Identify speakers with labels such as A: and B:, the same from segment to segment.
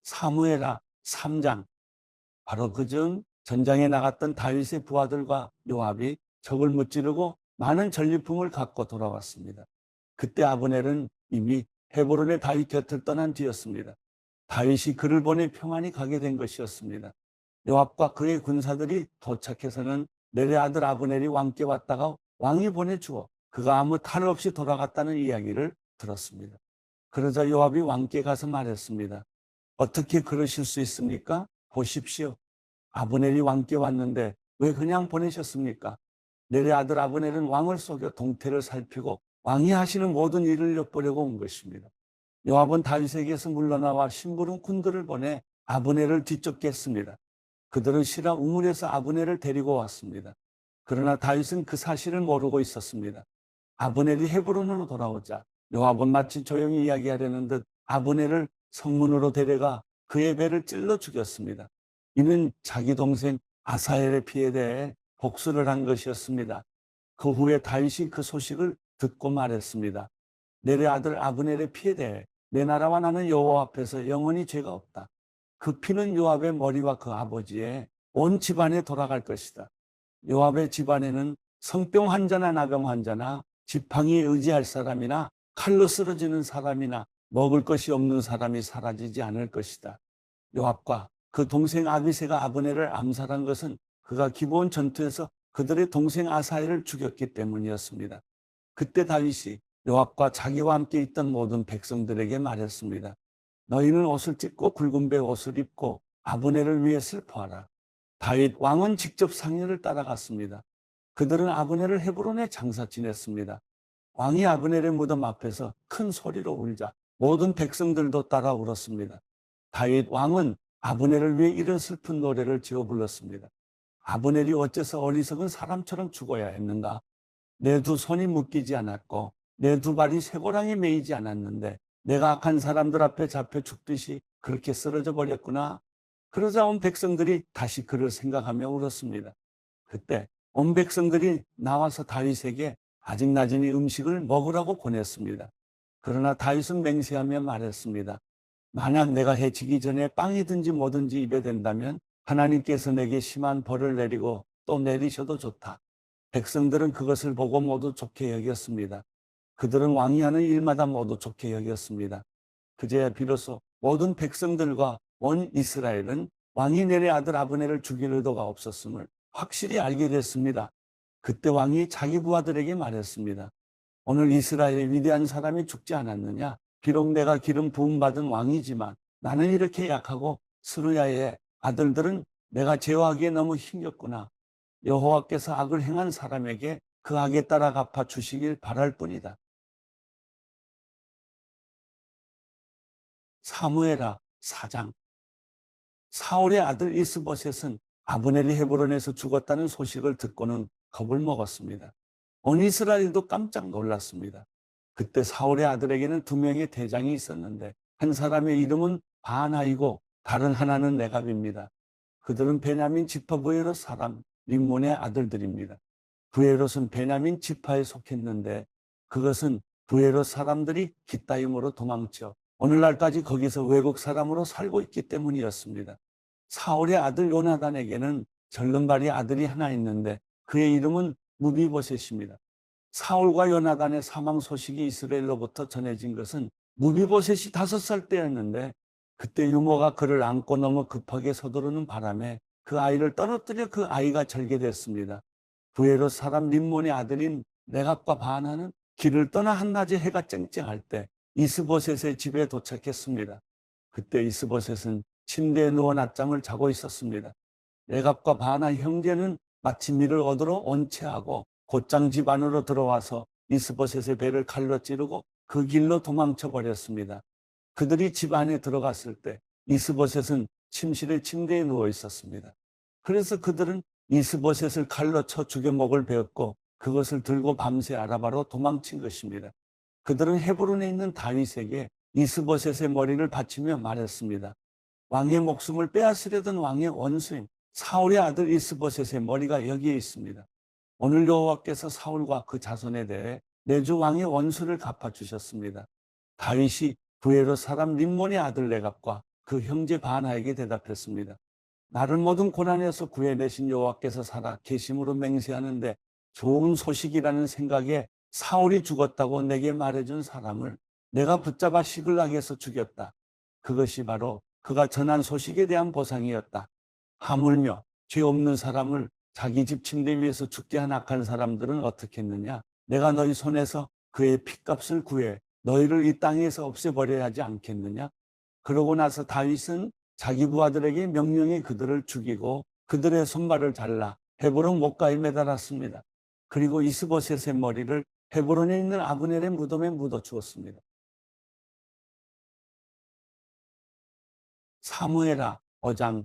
A: 사무엘하 3장. 바로 그중 전장에 나갔던 다윗의 부하들과 요압이 적을 무찌르고 많은 전리품을 갖고 돌아왔습니다. 그때 아브넬은 이미 헤브론의 다윗 곁을 떠난 뒤였습니다. 다윗이 그를 보내 평안히 가게 된 것이었습니다. 요압과 그의 군사들이 도착해서는 넬의 아들 아브넬이 왕께 왔다가 왕이 보내주어 그가 아무 탈 없이 돌아갔다는 이야기를 들었습니다. 그러자 요압이 왕께 가서 말했습니다. 어떻게 그러실 수 있습니까? 보십시오. 아브넬이 왕께 왔는데 왜 그냥 보내셨습니까? 넬의 아들 아브넬은 왕을 속여 동태를 살피고 왕이 하시는 모든 일을 엿보려고 온 것입니다. 요압은 다윗에게서 물러나와 심부름 군들을 보내 아브넬을 뒤쫓겠습니다. 그들은 시라 우물에서 아브넬을 데리고 왔습니다. 그러나 다윗은 그 사실을 모르고 있었습니다. 아브넬이 헤브론으로 돌아오자 요압은 마치 조용히 이야기하려는 듯 아브넬을 성문으로 데려가 그의 배를 찔러 죽였습니다. 이는 자기 동생 아사엘의 피에 대해 복수를 한 것이었습니다. 그 후에 다윗이 그 소식을 듣고 말했습니다. 넬의 아들 아브넬의 피에 대해 내 나라와 나는 여호와 앞에서 영원히 죄가 없다. 그 피는 요압의 머리와 그 아버지의 온 집안에 돌아갈 것이다. 요압의 집안에는 성병 환자나 나병 환자나 지팡이에 의지할 사람이나 칼로 쓰러지는 사람이나 먹을 것이 없는 사람이 사라지지 않을 것이다. 요압과 그 동생 아비새가 아브넬을 암살한 것은 그가 기브온 전투에서 그들의 동생 아사엘을 죽였기 때문이었습니다. 그때 다윗이 요압과 자기와 함께 있던 모든 백성들에게 말했습니다. 너희는 옷을 찢고 굵은 배 옷을 입고 아브넬을 위해 슬퍼하라. 다윗 왕은 직접 상인을 따라갔습니다. 그들은 아브넬을 헤브론에 장사 지냈습니다. 왕이 아브넬의 무덤 앞에서 큰 소리로 울자 모든 백성들도 따라 울었습니다. 다윗 왕은 아브넬을 위해 이런 슬픈 노래를 지어 불렀습니다. 아브넬이 어째서 어리석은 사람처럼 죽어야 했는가? 내 두 손이 묶이지 않았고 내 두 발이 쇠고랑에 매이지 않았는데 내가 악한 사람들 앞에 잡혀 죽듯이 그렇게 쓰러져 버렸구나. 그러자 온 백성들이 다시 그를 생각하며 울었습니다. 그때 온 백성들이 나와서 다윗에게 아직 낮으니 음식을 먹으라고 권했습니다. 그러나 다윗은 맹세하며 말했습니다. 만약 내가 해치기 전에 빵이든지 뭐든지 입에 댄다면 하나님께서 내게 심한 벌을 내리고 또 내리셔도 좋다. 백성들은 그것을 보고 모두 좋게 여겼습니다. 그들은 왕이 하는 일마다 모두 좋게 여겼습니다. 그제야 비로소 모든 백성들과 온 이스라엘은 왕이 넬의 아들 아브넬을 죽일 의도가 없었음을 확실히 알게 됐습니다. 그때 왕이 자기 부하들에게 말했습니다. 오늘 이스라엘의 위대한 사람이 죽지 않았느냐? 비록 내가 기름 부음 받은 왕이지만 나는 이렇게 약하고 스루야의 아들들은 내가 제어하기에 너무 힘겹구나. 여호와께서 악을 행한 사람에게 그 악에 따라 갚아 주시길 바랄 뿐이다. 사무엘하 4장. 사울의 아들 이스보셋은 아브넬이 헤브론에서 죽었다는 소식을 듣고는 겁을 먹었습니다. 온 이스라엘도 깜짝 놀랐습니다. 그때 사울의 아들에게는 두 명의 대장이 있었는데 한 사람의 이름은 바나이고 다른 하나는 레갑입니다. 그들은 베냐민 지파 부에롯 사람 림몬의 아들들입니다. 부에롯은 베냐민 지파에 속했는데 그것은 부에롯 사람들이 깃다임으로 도망쳐 오늘날까지 거기서 외국 사람으로 살고 있기 때문이었습니다. 사울의 아들 요나단에게는 절름발이 아들이 하나 있는데 그의 이름은 무비보셋입니다. 사울과 요나단의 사망 소식이 이스라엘로부터 전해진 것은 무비보셋이 5살 때였는데 그때 유모가 그를 안고 너무 급하게 서두르는 바람에 그 아이를 떨어뜨려 그 아이가 절개됐습니다. 부에롯 사람 림몬의 아들인 레갑과 바나는 길을 떠나 한낮에 해가 쨍쨍할 때 이스보셋의 집에 도착했습니다. 그때 이스보셋은 침대에 누워 낮잠을 자고 있었습니다. 레갑과 바나 형제는 마침 이를 얻으러 온채하고 곧장 집 안으로 들어와서 이스보셋의 배를 칼로 찌르고 그 길로 도망쳐 버렸습니다. 그들이 집 안에 들어갔을 때 이스보셋은 침실의 침대에 누워 있었습니다. 그래서 그들은 이스보셋을 칼로 쳐 죽여 먹을 베었고 그것을 들고 밤새 아라바로 도망친 것입니다. 그들은 헤브론에 있는 다윗에게 이스보셋의 머리를 바치며 말했습니다. 왕의 목숨을 빼앗으려던 왕의 원수인 사울의 아들 이스보셋의 머리가 여기에 있습니다. 오늘 여호와께서 사울과 그 자손에 대해 내 주 왕의 원수를 갚아주셨습니다. 다윗이 부에롯 사람 림몬의 아들 레갑과 그 형제 바나에게 대답했습니다. 나를 모든 고난에서 구해내신 여호와께서 살아 계심으로 맹세하는데 좋은 소식이라는 생각에 사울이 죽었다고 내게 말해준 사람을 내가 붙잡아 시글락에서 죽였다. 그것이 바로 그가 전한 소식에 대한 보상이었다. 하물며 죄 없는 사람을 자기 집 침대 위에서 죽게 한 악한 사람들은 어떻게 했느냐? 내가 너희 손에서 그의 핏값을 구해 너희를 이 땅에서 없애버려야 하지 않겠느냐? 그러고 나서 다윗은 자기 부하들에게 명령해 그들을 죽이고 그들의 손발을 잘라 헤브론 못가에 매달았습니다. 그리고 이스보셋의 머리를 헤브론에 있는 아브넬의 무덤에 묻어 주었습니다. 사무엘하 5장.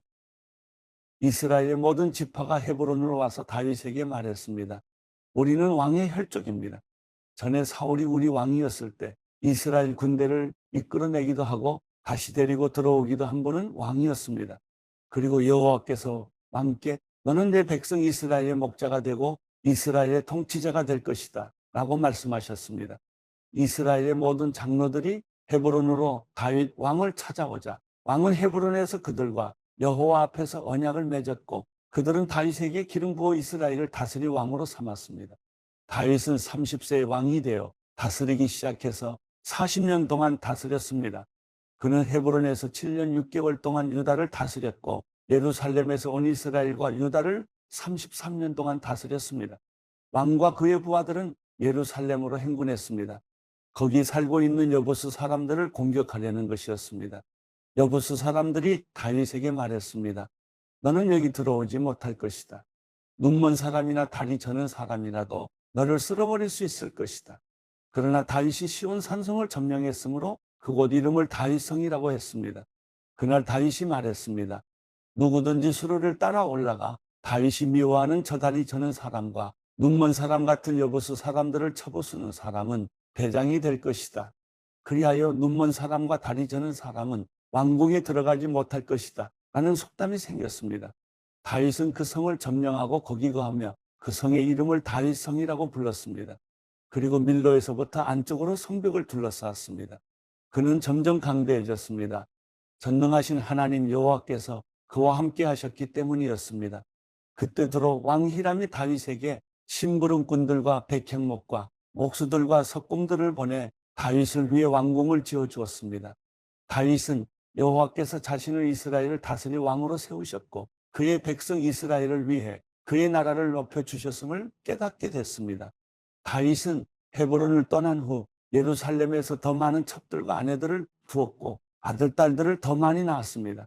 A: 이스라엘의 모든 지파가 헤브론으로 와서 다윗에게 말했습니다. 우리는 왕의 혈족입니다. 전에 사울이 우리 왕이었을 때 이스라엘 군대를 이끌어내기도 하고 다시 데리고 들어오기도 한 분은 왕이었습니다. 그리고 여호와께서 왕께 너는 내 백성 이스라엘의 목자가 되고 이스라엘의 통치자가 될 것이다 라고 말씀하셨습니다. 이스라엘의 모든 장로들이 헤브론으로 다윗 왕을 찾아오자 왕은 헤브론에서 그들과 여호와 앞에서 언약을 맺었고 그들은 다윗에게 기름 부어 이스라엘을 다스릴 왕으로 삼았습니다. 다윗은 30세의 왕이 되어 다스리기 시작해서 40년 동안 다스렸습니다. 그는 헤브론에서 7년 6개월 동안 유다를 다스렸고 예루살렘에서 온 이스라엘과 유다를 33년 동안 다스렸습니다. 왕과 그의 부하들은 예루살렘으로 행군했습니다. 거기 살고 있는 여부수 사람들을 공격하려는 것이었습니다. 여부수 사람들이 다윗에게 말했습니다. 너는 여기 들어오지 못할 것이다. 눈먼 사람이나 다리 저는 사람이라도 너를 쓸어버릴 수 있을 것이다. 그러나 다윗이 시온 산성을 점령했으므로 그곳 이름을 다윗성이라고 했습니다. 그날 다윗이 말했습니다. 누구든지 수로를 따라 올라가 다윗이 미워하는 저 다리 저는 사람과 눈먼 사람 같은 여부수 사람들을 쳐부수는 사람은 대장이 될 것이다. 그리하여 눈먼 사람과 다리 저는 사람은 왕궁에 들어가지 못할 것이다 라는 속담이 생겼습니다. 다윗은 그 성을 점령하고 거기 거하며 그 성의 이름을 다윗성이라고 불렀습니다. 그리고 밀로에서부터 안쪽으로 성벽을 둘러쌌습니다. 그는 점점 강대해졌습니다. 전능하신 하나님 여호와께서 그와 함께 하셨기 때문이었습니다. 그때 들어 왕 히람이 다윗에게 심부름꾼들과 백향목과 목수들과 석공들을 보내 다윗을 위해 왕궁을 지어주었습니다. 다윗은 여호와께서 자신을 이스라엘을 다스릴 왕으로 세우셨고 그의 백성 이스라엘을 위해 그의 나라를 높여주셨음을 깨닫게 됐습니다. 다윗은 헤브론을 떠난 후 예루살렘에서 더 많은 첩들과 아내들을 두었고 아들, 딸들을 더 많이 낳았습니다.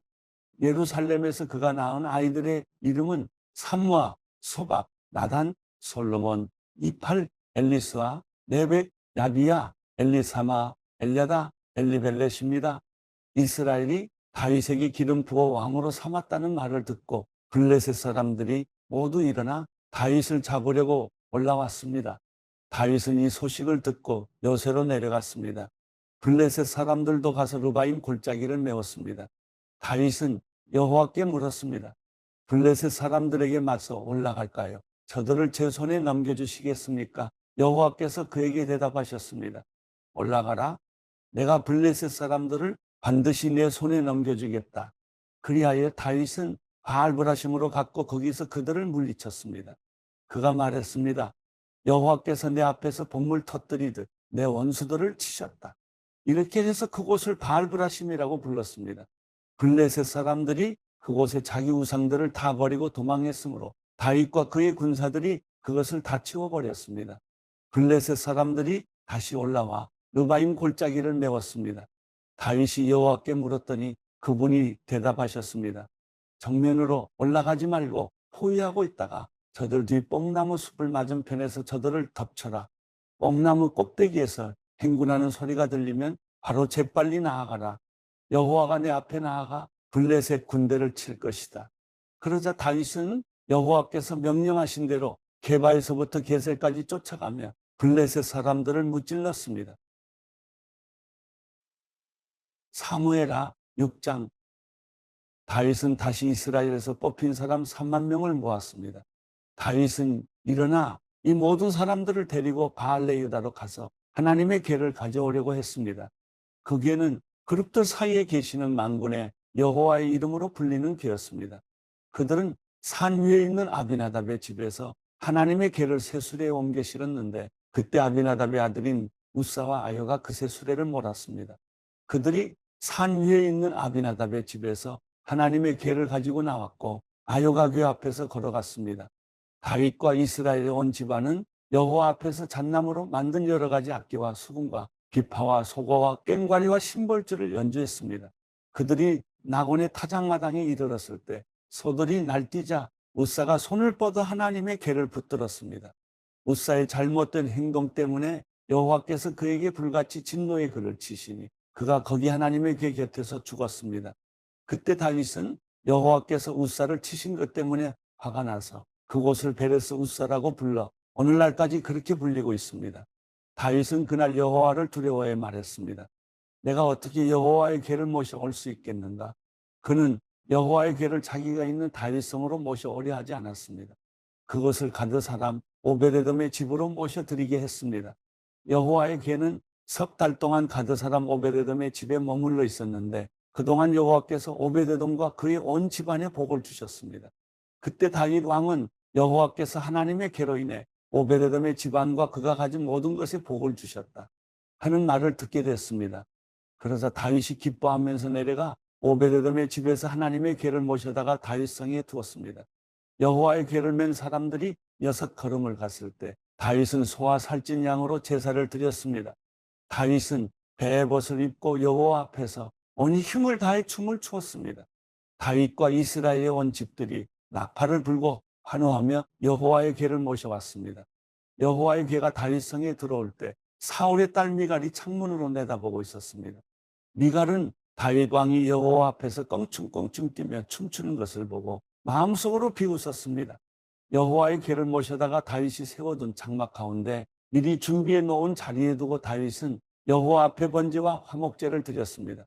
A: 예루살렘에서 그가 낳은 아이들의 이름은 삼무아, 소박, 나단, 솔로몬, 이팔, 엘리스와 네벡, 야비야, 엘리사마, 엘야다, 엘리벨렛입니다. 이스라엘이 다윗에게 기름 부어 왕으로 삼았다는 말을 듣고 블레셋 사람들이 모두 일어나 다윗을 잡으려고 올라왔습니다. 다윗은 이 소식을 듣고 요새로 내려갔습니다. 블레셋 사람들도 가서 르바임 골짜기를 메웠습니다. 다윗은 여호와께 물었습니다. 블레셋 사람들에게 맞서 올라갈까요? 저들을 제 손에 넘겨주시겠습니까? 여호와께서 그에게 대답하셨습니다. 올라가라. 내가 블레셋 사람들을 반드시 내 손에 넘겨주겠다. 그리하여 다윗은 바알브라심으로 갔고 거기서 그들을 물리쳤습니다. 그가 말했습니다. 여호와께서 내 앞에서 bom을 터뜨리듯 내 원수들을 치셨다. 이렇게 해서 그곳을 바알브라심이라고 불렀습니다. 블레셋 사람들이 그곳에 자기 우상들을 다 버리고 도망했으므로 다윗과 그의 군사들이 그것을 다 치워버렸습니다. 블레셋 사람들이 다시 올라와 르바임 골짜기를 메웠습니다. 다윗이 여호와께 물었더니 그분이 대답하셨습니다. 정면으로 올라가지 말고 포위하고 있다가 저들 뒤 뽕나무 숲을 맞은편에서 저들을 덮쳐라. 뽕나무 꼭대기에서 행군하는 소리가 들리면 바로 재빨리 나아가라. 여호와가 내 앞에 나아가 블레셋 군대를 칠 것이다. 그러자 다윗은 여호와께서 명령하신 대로 게바에서부터 게셀까지 쫓아가며 블레셋 사람들을 무찔렀습니다. 사무엘하 6장. 다윗은 다시 이스라엘에서 뽑힌 사람 3만 명을 모았습니다. 다윗은 일어나 이 모든 사람들을 데리고 바알레유다로 가서 하나님의 궤를 가져오려고 했습니다. 거기에는 그룹들 사이에 계시는 만군의 여호와의 이름으로 불리는 괴였습니다. 그들은 산 위에 있는 아비나답의 집에서 하나님의 궤를 쇠수레에 옮겨 실었는데 그때 아비나답의 아들인 우사와 아효가 그 쇠수레를 몰았습니다. 그들이 산 위에 있는 아비나답의 집에서 하나님의 궤를 가지고 나왔고 아효가 궤 앞에서 걸어갔습니다. 다윗과 이스라엘의 온 집안은 여호와 앞에서 잣나무로 만든 여러 가지 악기와 수금과 비파와 소고와 꽹과리와 심벌주를 연주했습니다. 그들이 나곤의 타작마당에 이르렀을 때 소들이 날뛰자 우사가 손을 뻗어 하나님의 궤를 붙들었습니다. 우사의 잘못된 행동 때문에 여호와께서 그에게 불같이 진노의 글을 치시니 그가 거기 하나님의 궤 곁에서 죽었습니다. 그때 다윗은 여호와께서 우사를 치신 것 때문에 화가 나서 그곳을 베레스 우사라고 불러 오늘날까지 그렇게 불리고 있습니다. 다윗은 그날 여호와를 두려워해 말했습니다. 내가 어떻게 여호와의 궤를 모셔올 수 있겠는가? 그는 여호와의 궤를 자기가 있는 다윗성으로 모셔오려 하지 않았습니다. 그것을 가드 사람 오베데돔의 집으로 모셔드리게 했습니다. 여호와의 궤는 석 달 동안 가드 사람 오베데돔의 집에 머물러 있었는데 그동안 여호와께서 오베데돔과 그의 온 집안에 복을 주셨습니다. 그때 다윗 왕은 여호와께서 하나님의 궤로 인해 오베데돔의 집안과 그가 가진 모든 것에 복을 주셨다 하는 말을 듣게 됐습니다. 그러자 다윗이 기뻐하면서 내려가 오베데돔의 집에서 하나님의 궤를 모셔다가 다윗성에 두었습니다. 여호와의 궤를 맨 사람들이 6걸음을 갔을 때 다윗은 소와 살찐 양으로 제사를 드렸습니다. 다윗은 베옷을 입고 여호와 앞에서 온 힘을 다해 춤을 추었습니다. 다윗과 이스라엘의 온 집들이 나팔을 불고 환호하며 여호와의 궤를 모셔왔습니다. 여호와의 궤가 다윗성에 들어올 때 사울의 딸 미갈이 창문으로 내다보고 있었습니다. 미갈은 다윗 왕이 여호와 앞에서 껑충껑충 뛰며 춤추는 것을 보고 마음속으로 비웃었습니다. 여호와의 궤를 모셔다가 다윗이 세워둔 장막 가운데 미리 준비해 놓은 자리에 두고 다윗은 여호와 앞에 번제와 화목제를 드렸습니다.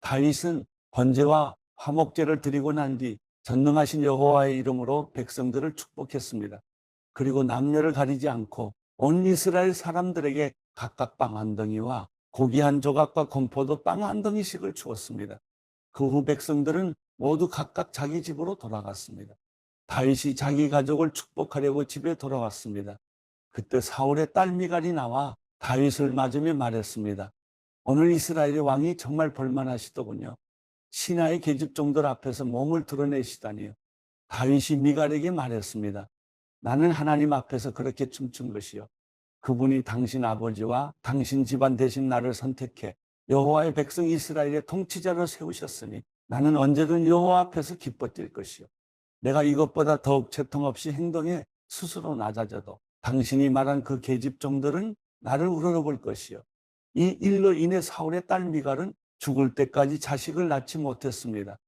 A: 다윗은 번제와 화목제를 드리고 난 뒤 전능하신 여호와의 이름으로 백성들을 축복했습니다. 그리고 남녀를 가리지 않고 온 이스라엘 사람들에게 각각 빵 한 덩이와 고기 한 조각과 건포도 빵 한 덩이씩을 주었습니다. 그 후 백성들은 모두 각각 자기 집으로 돌아갔습니다. 다윗이 자기 가족을 축복하려고 집에 돌아왔습니다. 그때 사울의 딸 미갈이 나와 다윗을 맞으며 말했습니다. 오늘 이스라엘의 왕이 정말 볼만하시더군요. 신하의 계집종들 앞에서 몸을 드러내시다니요. 다윗이 미갈에게 말했습니다. 나는 하나님 앞에서 그렇게 춤춘 것이요. 그분이 당신 아버지와 당신 집안 대신 나를 선택해 여호와의 백성 이스라엘의 통치자로 세우셨으니 나는 언제든 여호와 앞에서 기뻐 뛸 것이요. 내가 이것보다 더욱 채통 없이 행동해 스스로 낮아져도 당신이 말한 그 계집종들은 나를 우러러볼 것이요. 이 일로 인해 사울의 딸 미갈은 죽을 때까지 자식을 낳지 못했습니다.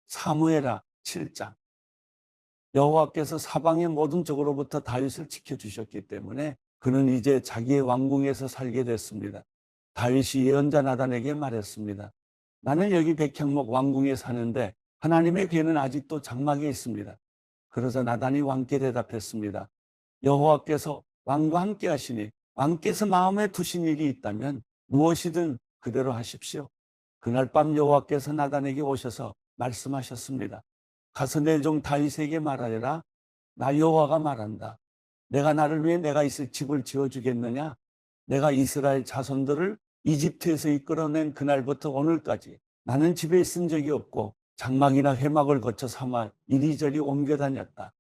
A: 사무엘하 7장. 여호와께서 사방의 모든 적으로부터 다윗을 지켜주셨기 때문에 그는 이제 자기의 왕궁에서 살게 됐습니다. 다윗이 예언자 나단에게 말했습니다. 나는 여기 백향목 왕궁에 사는데 하나님의 궤는 아직도 장막에 있습니다. 그러자 나단이 왕께 대답했습니다. 여호와께서 왕과 함께 하시니 왕께서 마음에 두신 일이 있다면 무엇이든 그대로 하십시오. 그날 밤 여호와께서 나단에게 오셔서 말씀하셨습니다. 가서 내 종 다윗에게 말하여라. 나 여호와가 말한다. 내가 나를 위해 내가 있을 집을 지어주겠느냐? 내가 이스라엘 자손들을 이집트에서 이끌어낸 그날부터 오늘까지 나는 집에 있은 적이 없고 장막이나 회막을 거쳐 삼아 이리저리 옮겨 다녔다.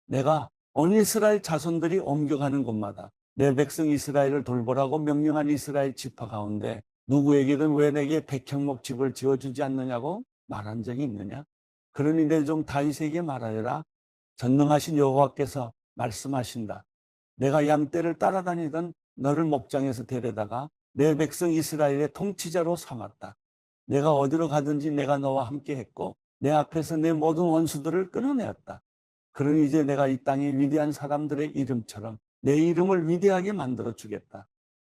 A: 내가 온 이스라엘 자손들이 옮겨가는 곳마다 내 백성 이스라엘을 돌보라고 명령한 이스라엘 지파 가운데 누구에게든 왜 내게 백향목 집을 지어주지 않느냐고 말한 적이 있느냐? 그러니 내 종 다윗에게 말하여라. 전능하신 여호와께서 말씀하신다. 내가 양떼를 따라다니던 너를 목장에서 데려다가 내 백성 이스라엘의 통치자로 삼았다. 내가 어디로 가든지 내가 너와 함께 했고 내 앞에서 내 모든 원수들을 끊어내었다. 그러니 이제 내가 이 땅의 위대한 사람들의 이름처럼 내 이름을 위대하게 만들어 주겠다.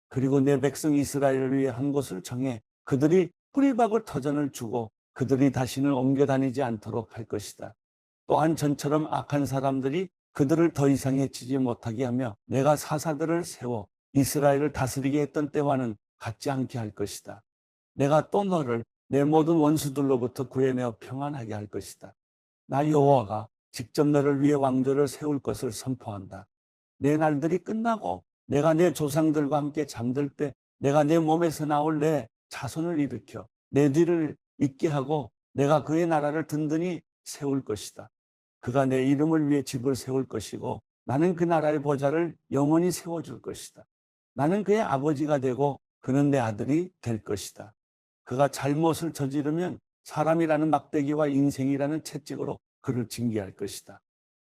A: 그리고 내 백성 이스라엘을 위해 한 곳을 정해 그들이 뿌리박을 터전을 주고 그들이 다시는 옮겨 다니지 않도록 할 것이다. 또한 전처럼 악한 사람들이 그들을 더 이상 해치지 못하게 하며 내가 사사들을 세워 이스라엘을 다스리게 했던 때와는 같지 않게 할 것이다. 내가 또 너를 내 모든 원수들로부터 구해내어 평안하게 할 것이다. 나 여호와가 직접 너를 위해 왕조를 세울 것을 선포한다. 내 날들이 끝나고 내가 내 조상들과 함께 잠들 때 내가 내 몸에서 나올 내 자손을 일으켜 내 뒤를 잇게 하고 내가 그의 나라를 든든히 세울 것이다. 그가 내 이름을 위해 집을 세울 것이고 나는 그 나라의 보좌를 영원히 세워줄 것이다. 나는 그의 아버지가 되고 그는 내 아들이 될 것이다. 그가 잘못을 저지르면 사람이라는 막대기와 인생이라는 채찍으로 그를 징계할 것이다.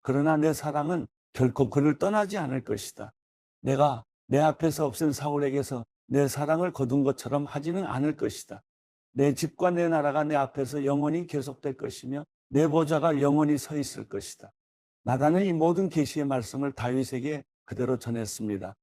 A: 그러나 내 사랑은 결코 그를 떠나지 않을 것이다. 내가 내 앞에서 없앤 사울에게서 내 사랑을 거둔 것처럼 하지는 않을 것이다. 내 집과 내 나라가 내 앞에서 영원히 계속될 것이며 내 보좌가 영원히 서 있을 것이다. 나단은 이 모든 계시의 말씀을 다윗에게 그대로 전했습니다.